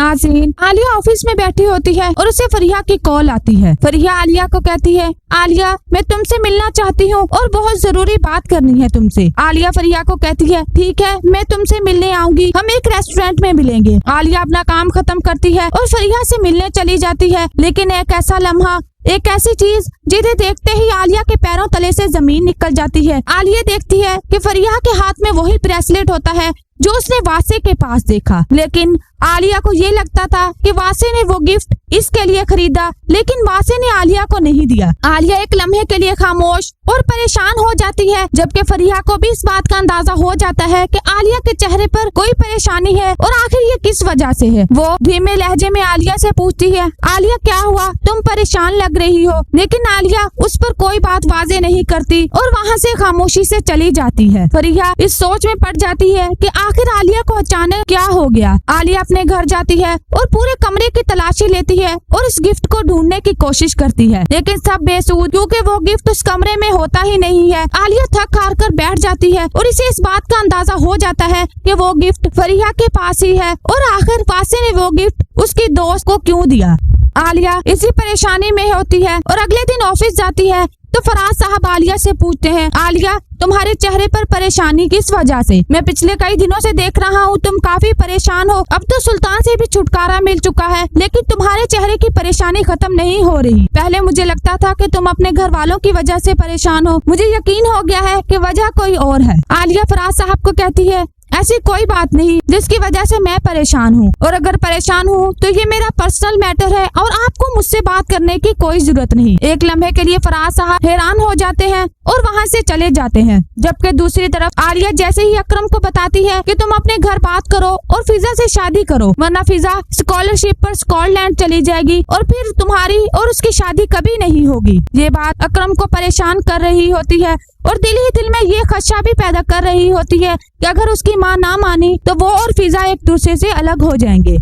नाज़रीन, आलिया ऑफिस में बैठी होती है और उसे फरिया की कॉल आती है। फरिया आलिया को कहती है, आलिया मैं तुमसे मिलना चाहती हूँ और बहुत जरूरी बात करनी है तुमसे। आलिया फरिया को कहती है, ठीक है मैं तुमसे मिलने आऊंगी, हम एक रेस्टोरेंट में मिलेंगे। आलिया अपना काम खत्म करती है और फरिया से मिलने चली जाती है। लेकिन एक ऐसा लम्हा, एक ऐसी चीज जिसे देखते ही आलिया के पैरों तले से जमीन निकल जाती है। आलिया देखती है कि फरिया के हाथ में वही ब्रेसलेट होता है जो उसने वासे के पास देखा। लेकिन आलिया को ये लगता था कि वासे ने वो गिफ्ट इसके लिए खरीदा, लेकिन वासे ने आलिया को नहीं दिया। आलिया एक लम्हे के लिए खामोश और परेशान हो जाती है, जबकि फरिया को भी इस बात का अंदाजा हो जाता है कि आलिया के चेहरे पर कोई परेशानी है और आखिर ये किस वजह से है। वो धीमे लहजे में आलिया से पूछती है, आलिया क्या हुआ, तुम परेशान लग रही हो। लेकिन आलिया उस पर कोई बात वाजे नहीं करती और वहाँ से खामोशी से चली जाती है। फरिया इस सोच में पड़ जाती है कि आखिर आलिया को अचानक क्या हो गया। आलिया अपने घर जाती है और पूरे कमरे की तलाशी लेती है और इस गिफ्ट को ढूंढने की कोशिश करती है, लेकिन सब बेसुध, क्योंकि वो गिफ्ट उस कमरे में होता ही नहीं है। आलिया थक हार कर बैठ जाती है और इसे इस बात का अंदाजा हो जाता है कि वो गिफ्ट फरिया के पास ही है और आखिर वासे ने वो गिफ्ट उसकी दोस्त को क्यों दिया। आलिया इसी परेशानी में होती है और अगले दिन ऑफिस जाती है तो फराज साहब आलिया से पूछते हैं, आलिया तुम्हारे चेहरे पर परेशानी किस वजह से? मैं पिछले कई दिनों से देख रहा हूँ तुम काफी परेशान हो। अब तो सुल्तान से भी छुटकारा मिल चुका है, लेकिन तुम्हारे चेहरे की परेशानी खत्म नहीं हो रही। पहले मुझे लगता था कि तुम अपने घर वालों की वजह से परेशान हो, मुझे यकीन हो गया है कि वजह कोई और है। आलिया फराज साहब को कहती है, ऐसी कोई बात नहीं जिसकी वजह से मैं परेशान हूँ, और अगर परेशान हूँ तो ये मेरा पर्सनल मैटर है और आपको मुझसे बात करने की कोई जरूरत नहीं। एक लम्हे के लिए फराज साहब हैरान हो जाते हैं और वहाँ से चले जाते हैं, जबकि दूसरी तरफ आलिया जैसे ही अकरम को बताती है कि तुम अपने घर बात करो और फिजा से शादी करो, वरना फिजा स्कॉलरशिप पर स्कॉटलैंड चली जाएगी और फिर तुम्हारी और उसकी शादी कभी नहीं होगी। ये बात अकरम को परेशान कर रही होती है और दिल ही दिल में ये खदशा भी पैदा कर रही होती है कि अगर उसकी माँ ना मानी तो वो और फिजा एक दूसरे से अलग हो जाएंगे।